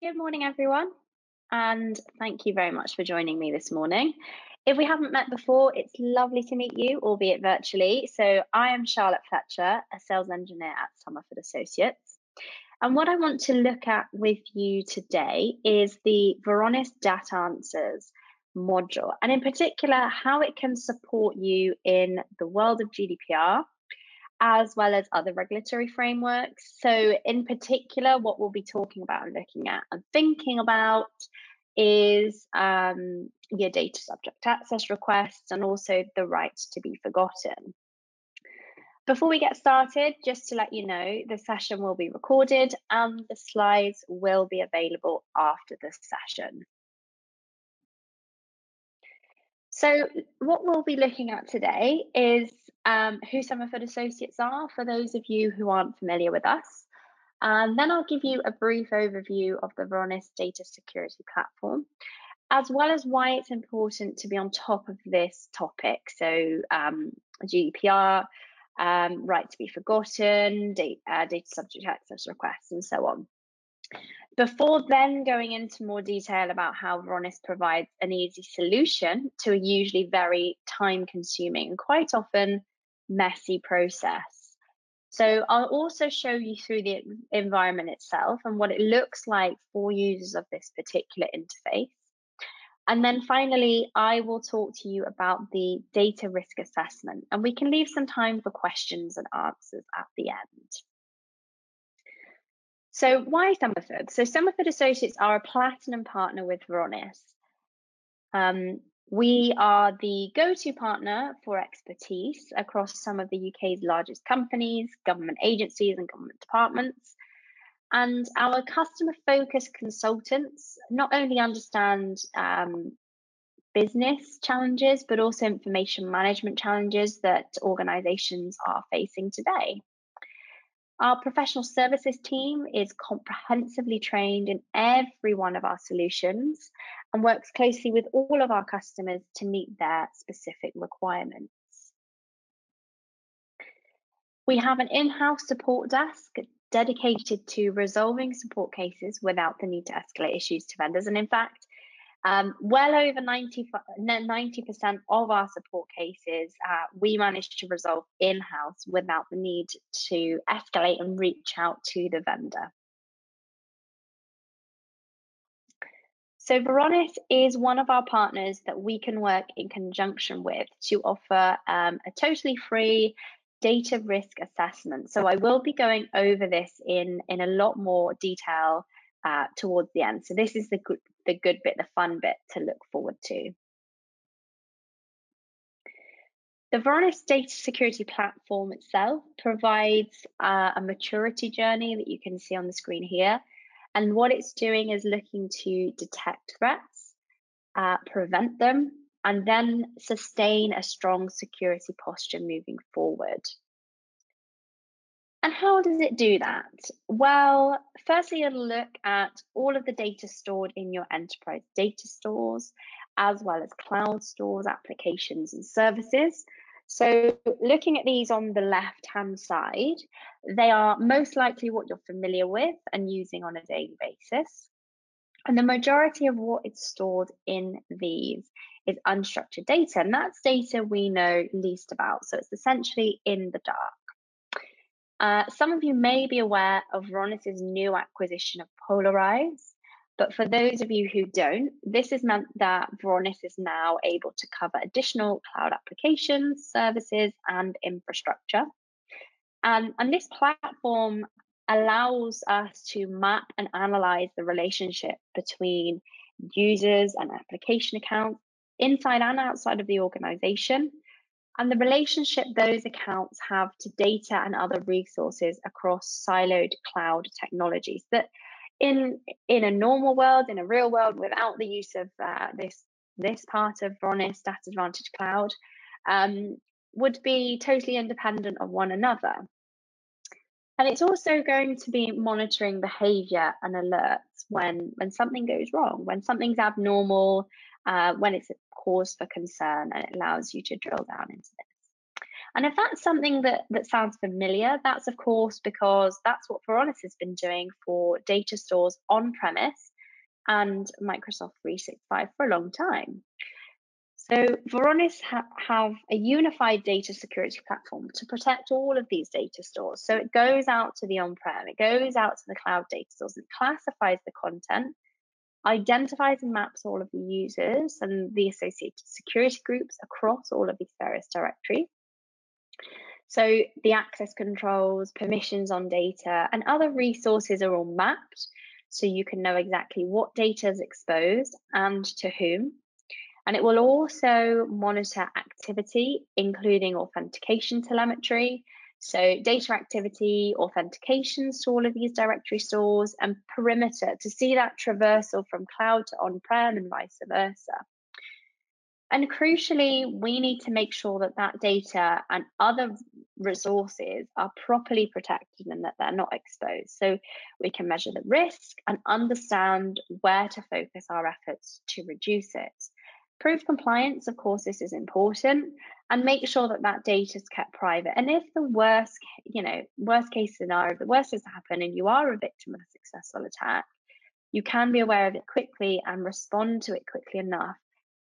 Good morning, everyone, and thank you very much for joining me this morning. If we haven't met before, it's lovely to meet you, albeit virtually. So, I am Charlotte Fletcher, a sales engineer at Somerford Associates. And what I want to look at with you today is the Varonis DatAnswers module, and in particular, how it can support you in the world of GDPR as well as other regulatory frameworks. So, in particular, what we'll be talking about and looking at and thinking about is your data subject access requests and also the right to be forgotten. Before we get started, just to let you know, the session will be recorded and the slides will be available after the session. So what we'll be looking at today is who Somerford Associates are, for those of you who aren't familiar with us. And then I'll give you a brief overview of the Varonis Data Security Platform, as well as why it's important to be on top of this topic. So GDPR, right to be forgotten, data subject access requests, and so on. Before then going into more detail about how Varonis provides an easy solution to a usually very time-consuming and quite often messy process. So I'll also show you through the environment itself and what it looks like for users of this particular interface. And then finally, I will talk to you about the data risk assessment, and we can leave some time for questions and answers at the end. So why Somerford? So Somerford Associates are a platinum partner with Varonis. We are the go-to partner for expertise across some of the UK's largest companies, government agencies and government departments. And our customer-focused consultants not only understand business challenges, but also information management challenges that organizations are facing today. Our professional services team is comprehensively trained in every one of our solutions and works closely with all of our customers to meet their specific requirements. We have an in-house support desk dedicated to resolving support cases without the need to escalate issues to vendors. And in fact, well over 90% of our support cases we manage to resolve in-house without the need to escalate and reach out to the vendor. So Varonis is one of our partners that we can work in conjunction with to offer a totally free data risk assessment. So I will be going over this in a lot more detail towards the end. So this is the good bit, the fun bit to look forward to. The Varonis Data Security Platform itself provides a maturity journey that you can see on the screen here. And what it's doing is looking to detect threats, prevent them, and then sustain a strong security posture moving forward. And how does it do that? Well, firstly, it'll look at all of the data stored in your enterprise data stores, as well as cloud stores, applications, and services. So looking at these on the left-hand side, they are most likely what you're familiar with and using on a daily basis. And the majority of what is stored in these is unstructured data, and that's data we know least about. So it's essentially in the dark. Some of you may be aware of Varonis's new acquisition of Polarize, but for those of you who don't, this has meant that Varonis is now able to cover additional cloud applications, services, and infrastructure. And this platform allows us to map and analyze the relationship between users and application accounts inside and outside of the organization, and the relationship those accounts have to data and other resources across siloed cloud technologies that in a normal world, in a real world, without the use of this part of Varonis DatAdvantage Cloud, would be totally independent of one another. And it's also going to be monitoring behavior and alerts when something goes wrong, when something's abnormal, when it's a cause for concern, and it allows you to drill down into this. And if that's something that sounds familiar, that's of course because that's what Varonis has been doing for data stores on premise and Microsoft 365 for a long time. So Varonis have a unified data security platform to protect all of these data stores. So it goes out to the on-prem, it goes out to the cloud data stores, it classifies the content, identifies and maps all of the users and the associated security groups across all of these various directories. So the access controls, permissions on data, and other resources are all mapped, so you can know exactly what data is exposed and to whom. And it will also monitor activity, including authentication telemetry, so data activity, authentications to all of these directory stores, and perimeter to see that traversal from cloud to on-prem and vice versa. And crucially, we need to make sure that that data and other resources are properly protected and that they're not exposed. So we can measure the risk and understand where to focus our efforts to reduce it. Prove compliance, of course, this is important, and make sure that that data is kept private. And if the worst case scenario, if the worst is to happen and you are a victim of a successful attack, you can be aware of it quickly and respond to it quickly enough,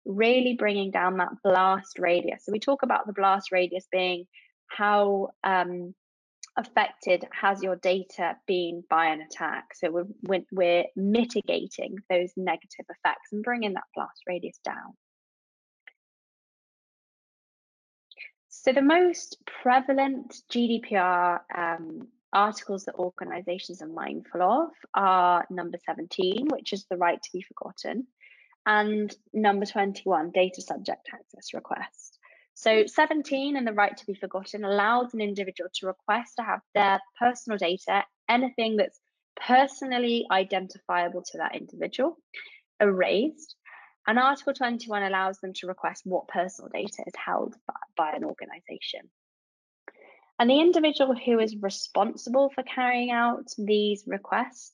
really bringing down that blast radius. So we talk about the blast radius being how affected has your data been by an attack. So we're mitigating those negative effects and bringing that blast radius down. So the most prevalent GDPR articles that organizations are mindful of are number 17, which is the right to be forgotten, and number 21, data subject access request. So 17 and the right to be forgotten allows an individual to request to have their personal data, anything that's personally identifiable to that individual, erased. And Article 21 allows them to request what personal data is held by an organization. And the individual who is responsible for carrying out these requests,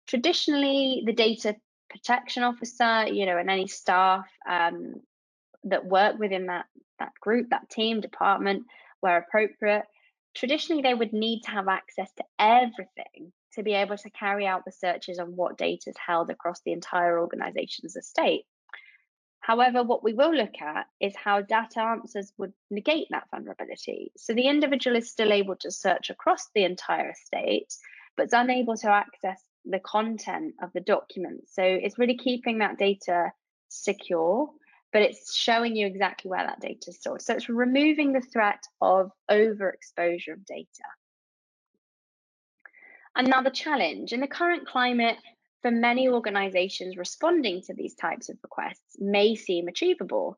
traditionally the data protection officer, and any staff that work within that group, that team, department, where appropriate, traditionally they would need to have access to everything to be able to carry out the searches on what data is held across the entire organization's estate. However, what we will look at is how DatAnswers would negate that vulnerability. So the individual is still able to search across the entire estate, but is unable to access the content of the document. So it's really keeping that data secure, but it's showing you exactly where that data is stored. So it's removing the threat of overexposure of data. And now the challenge in the current climate, for many organizations, responding to these types of requests may seem achievable.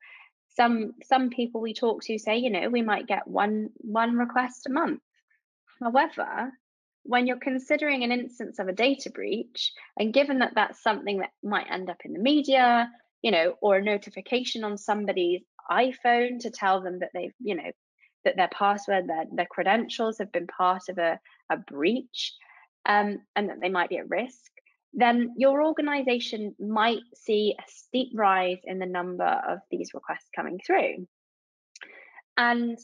Some people we talk to say, we might get one request a month. However, when you're considering an instance of a data breach, and given that that's something that might end up in the media, or a notification on somebody's iPhone to tell them that they've, that their password, their credentials have been part of a breach, and that they might be at risk, then your organization might see a steep rise in the number of these requests coming through. And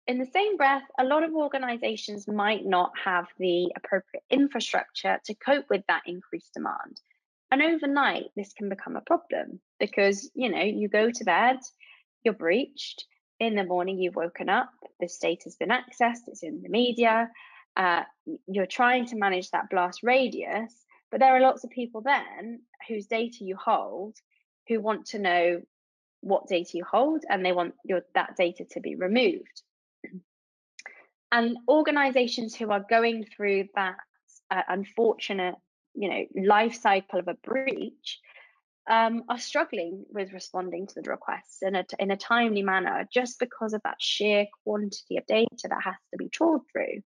in the same breath, a lot of organizations might not have the appropriate infrastructure to cope with that increased demand. And overnight, this can become a problem because, you go to bed, you're breached, in the morning you've woken up, this data has been accessed, it's in the media, you're trying to manage that blast radius, but there are lots of people then whose data you hold who want to know what data you hold, and they want that data to be removed. And organizations who are going through that unfortunate, life cycle of a breach are struggling with responding to the requests in a timely manner, just because of that sheer quantity of data that has to be trawled through.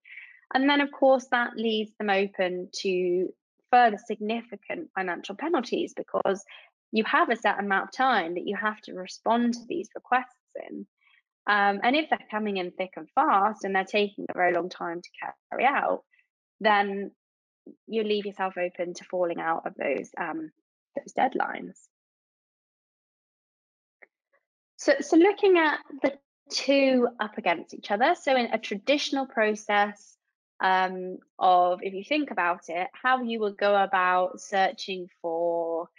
And then, of course, that leaves them open to further significant financial penalties because you have a set amount of time that you have to respond to these requests in. And if they're coming in thick and fast and they're taking a very long time to carry out, then you leave yourself open to falling out of those deadlines. So looking at the two up against each other. So in a traditional process of, if you think about it, how you would go about searching for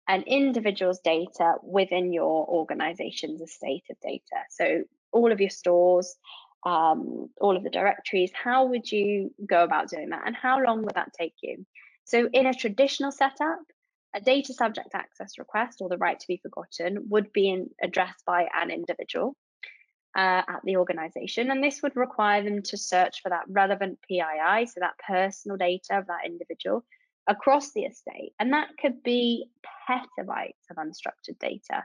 an individual's data within your organization's estate of data. So all of your stores, all of the directories, how would you go about doing that, and how long would that take you? So in a traditional setup, a data subject access request, or the right to be forgotten, would be addressed by an individual at the organization, and this would require them to search for that relevant PII, so that personal data of that individual, across the estate. And that could be petabytes of unstructured data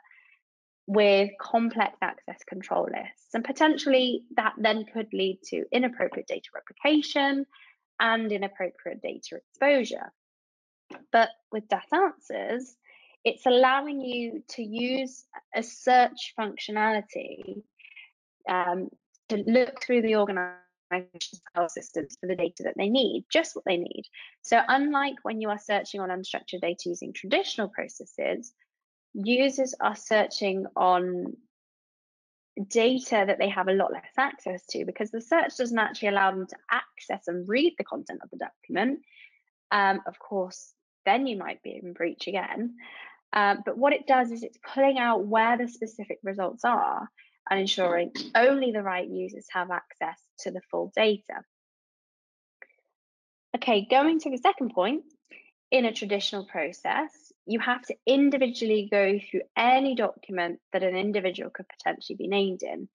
with complex access control lists. And potentially that then could lead to inappropriate data replication and inappropriate data exposure. But with DatAnswers, it's allowing you to use a search functionality to look through the organization's file systems for the data that they need, just what they need. So unlike when you are searching on unstructured data using traditional processes, users are searching on data that they have a lot less access to, because the search doesn't actually allow them to access and read the content of the document. Of course, then you might be in breach again. But what it does is it's pulling out where the specific results are and ensuring only the right users have access to the full data. Okay, going to the second point, in a traditional process, you have to individually go through any document that an individual could potentially be named in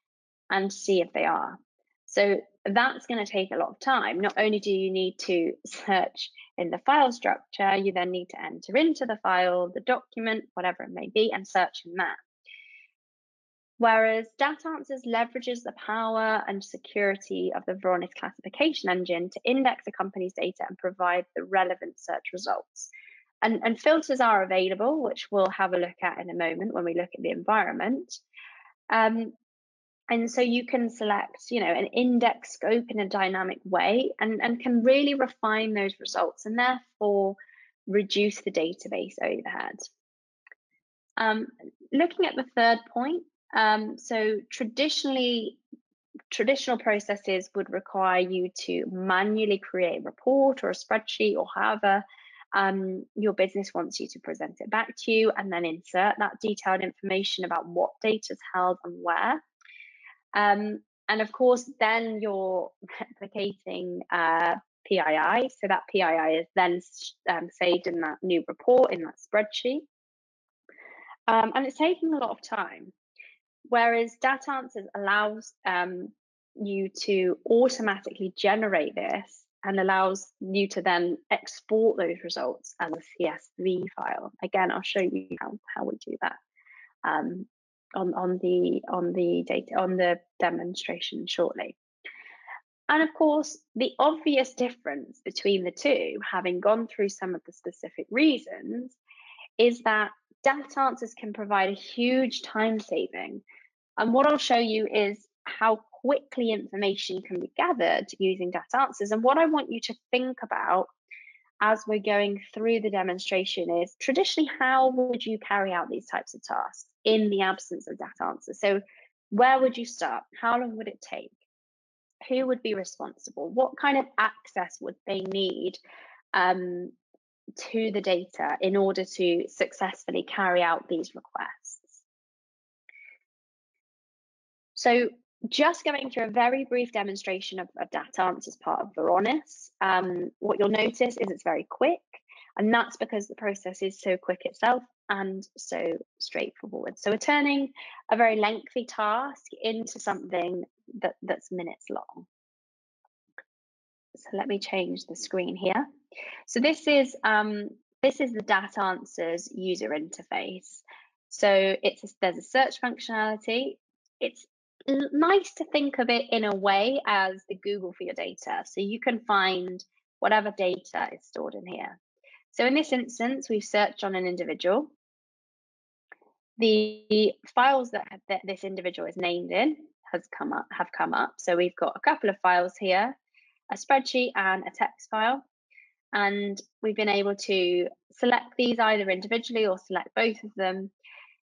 and see if they are. So that's going to take a lot of time. Not only do you need to search in the file structure, you then need to enter into the file, the document, whatever it may be, and search in that. Whereas DatAnswers leverages the power and security of the Varonis classification engine to index a company's data and provide the relevant search results. And filters are available, which we'll have a look at in a moment when we look at the environment. And so you can select, an index scope in a dynamic way and can really refine those results and therefore reduce the database overhead. Looking at the third point, so traditional processes would require you to manually create a report or a spreadsheet or however your business wants you to present it back to you, and then insert that detailed information about what data is held and where. And of course, then you're replicating PII. So that PII is then saved in that new report, in that spreadsheet. And it's taking a lot of time. Whereas DatAnswers allows you to automatically generate this and allows you to then export those results as a CSV file. Again, I'll show you how we do that on the demonstration shortly. And of course, the obvious difference between the two, having gone through some of the specific reasons, is that DatAnswers can provide a huge time saving. And what I'll show you is how quickly information can be gathered using DatAnswers. And what I want you to think about as we're going through the demonstration is, traditionally, how would you carry out these types of tasks in the absence of DatAnswers? So where would you start? How long would it take? Who would be responsible? What kind of access would they need to the data in order to successfully carry out these requests? So just going through a very brief demonstration of DatAnswers as part of Varonis, what you'll notice is it's very quick, and that's because the process is so quick itself and so straightforward. So we're turning a very lengthy task into something that's minutes long. So let me change the screen here. So this is the DatAnswers user interface. So there's a search functionality. It's nice to think of it in a way as the Google for your data. So you can find whatever data is stored in here. So in this instance, we've searched on an individual. The files that this individual is named in have come up. So we've got a couple of files here, a spreadsheet and a text file. And we've been able to select these either individually or select both of them.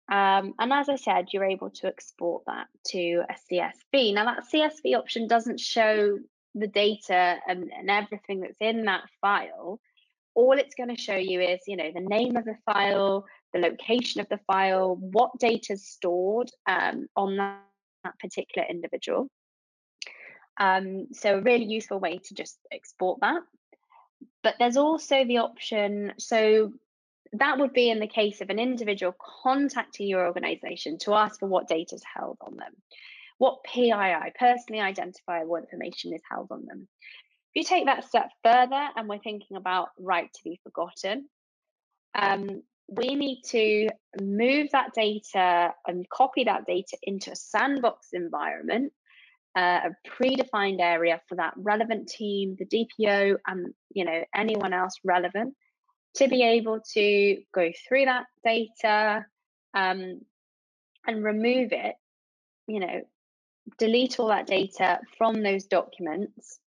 And as I said, you're able to export that to a CSV. Now, that CSV option doesn't show the data and everything that's in that file. All it's going to show you is, the name of the file, the location of the file, what data is stored on that particular individual. So a really useful way to just export that. But there's also the option, so that would be in the case of an individual contacting your organization to ask for what data is held on them, what PII, personally identifiable information, is held on them. If you take that step further and we're thinking about right to be forgotten, we need to move that data and copy that data into a sandbox environment, a predefined area for that relevant team, the DPO, and anyone else relevant, to be able to go through that data and remove it, delete all that data from those documents.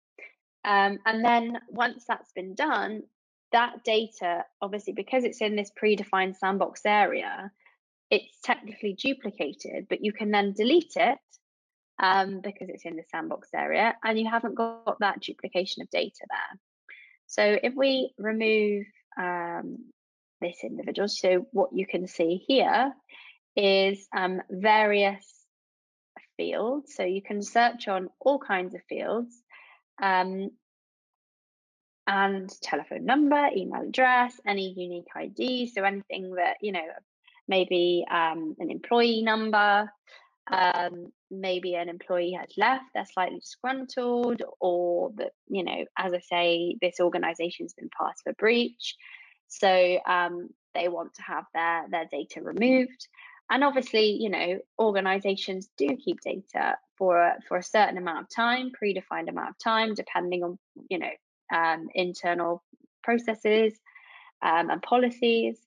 And then once that's been done, that data, obviously, because it's in this predefined sandbox area, it's technically duplicated, but you can then delete it because it's in the sandbox area and you haven't got that duplication of data there. So if we remove this individual, so what you can see here is various fields. So you can search on all kinds of fields, and telephone number, email address, any unique ID, so anything that, maybe an employee number, maybe an employee has left, they're slightly disgruntled, or that, as I say, this organization's been passed for breach. So they want to have their data removed. And obviously, organizations do keep data for a certain amount of time, predefined amount of time, depending on, internal processes and policies.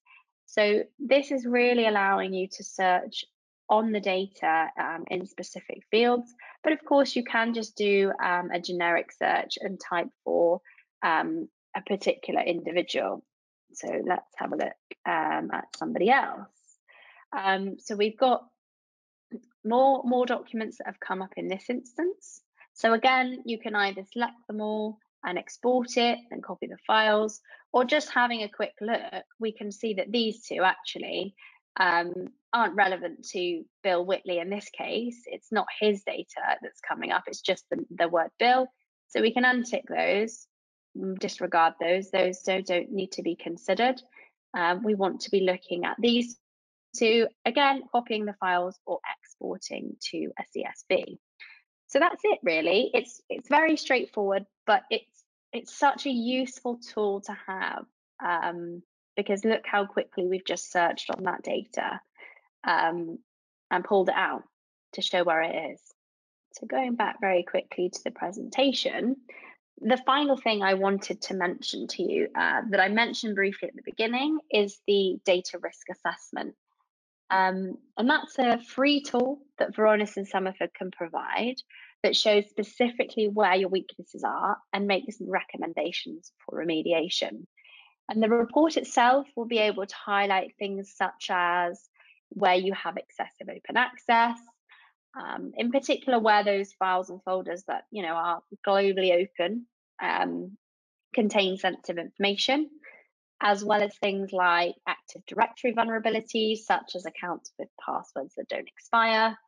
So this is really allowing you to search on the data in specific fields. But of course, you can just do a generic search and type for a particular individual. So let's have a look at somebody else. So we've got more documents that have come up in this instance. So again, you can either select them all and export it and copy the files, or just having a quick look, we can see that these two actually aren't relevant to Bill Whitley in this case. It's not his data that's coming up, it's just the word Bill. So we can untick those, disregard those don't need to be considered. We want to be looking at these two, again, copying the files or exporting to a CSV. So that's it, really. It's very straightforward, but it's such a useful tool to have, because look how quickly we've just searched on that data and pulled it out to show where it is. So going back very quickly to the presentation, the final thing I wanted to mention to you that I mentioned briefly at the beginning is the data risk assessment. And that's a free tool that Varonis and Somerford can provide that shows specifically where your weaknesses are and makes recommendations for remediation. And the report itself will be able to highlight things such as where you have excessive open access, in particular where those files and folders that are globally open contain sensitive information, as well as things like Active Directory vulnerabilities, such as accounts with passwords that don't expire.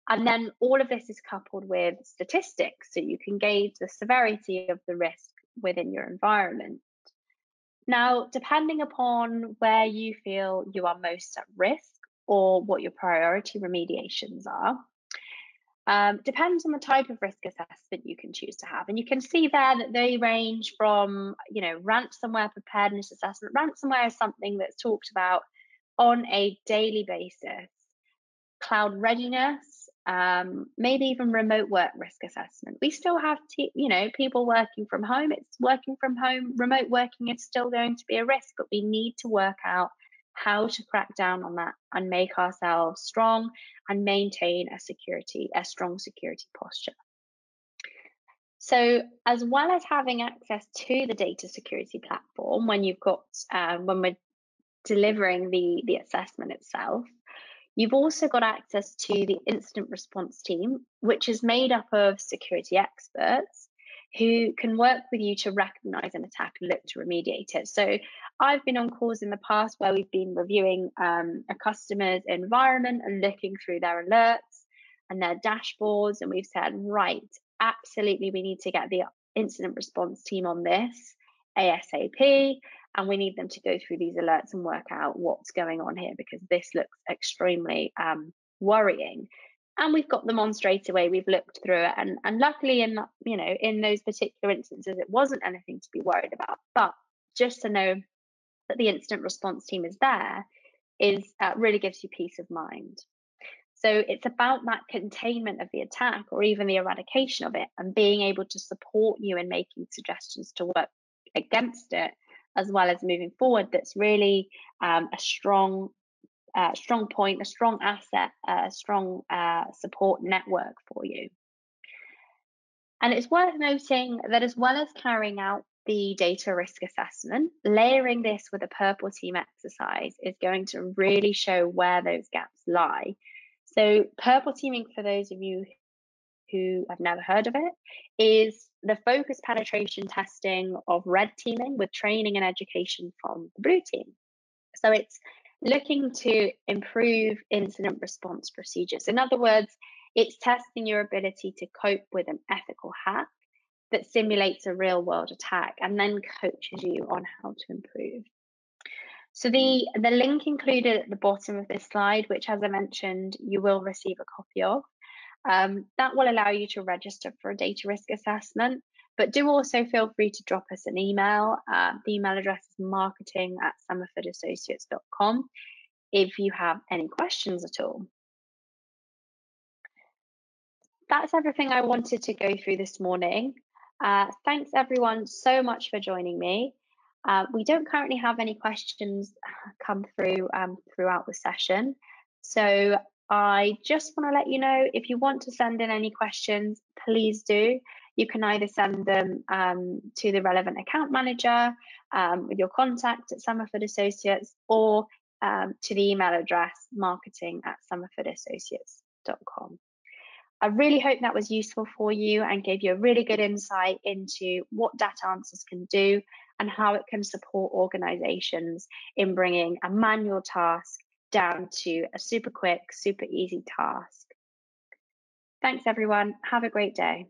And then all of this is coupled with statistics, so you can gauge the severity of the risk within your environment. Now, depending upon where you feel you are most at risk or what your priority remediations are, depends on the type of risk assessment you can choose to have. And you can see there that they range from, ransomware preparedness assessment. Ransomware is something that's talked about on a daily basis. Cloud readiness, maybe even remote work risk assessment. We still have, people working from home. It's working from home. Remote working is still going to be a risk, but we need to work out how to crack down on that and make ourselves strong and maintain a strong security posture. So as well as having access to the data security platform when we're delivering the assessment itself, You've also got access to the incident response team, which is made up of security experts who can work with you to recognize an attack and look to remediate it. So I've been on calls in the past where we've been reviewing a customer's environment and looking through their alerts and their dashboards, and we've said, right, absolutely, we need to get the incident response team on this ASAP, and we need them to go through these alerts and work out what's going on here, because this looks extremely worrying. And we've got them on straight away. We've looked through it, and luckily, in those particular instances, it wasn't anything to be worried about. But just to know that the incident response team is there really gives you peace of mind. So it's about that containment of the attack or even the eradication of it, and being able to support you in making suggestions to work against it, as well as moving forward. That's really a strong point, a strong asset, a strong support network for you. And it's worth noting that as well as carrying out the data risk assessment, layering this with a purple team exercise is going to really show where those gaps lie. So purple teaming, for those of you who have never heard of it, is the focused penetration testing of red teaming with training and education from the blue team. So it's looking to improve incident response procedures. In other words, it's testing your ability to cope with an ethical hack that simulates a real world attack and then coaches you on how to improve. So the link included at the bottom of this slide, which, as I mentioned, you will receive a copy of, that will allow you to register for a data risk assessment. But do also feel free to drop us an email. The email address is marketing@somerfordassociates.com if you have any questions at all. That's everything I wanted to go through this morning. Thanks everyone so much for joining me. We don't currently have any questions come through throughout the session. So I just want to let you know, if you want to send in any questions, please do. You can either send them to the relevant account manager with your contact at Somerford Associates, or to the email address marketing@somerfordassociates.com. I really hope that was useful for you and gave you a really good insight into what DatAnswers can do and how it can support organizations in bringing a manual task down to a super quick, super easy task. Thanks everyone. Have a great day.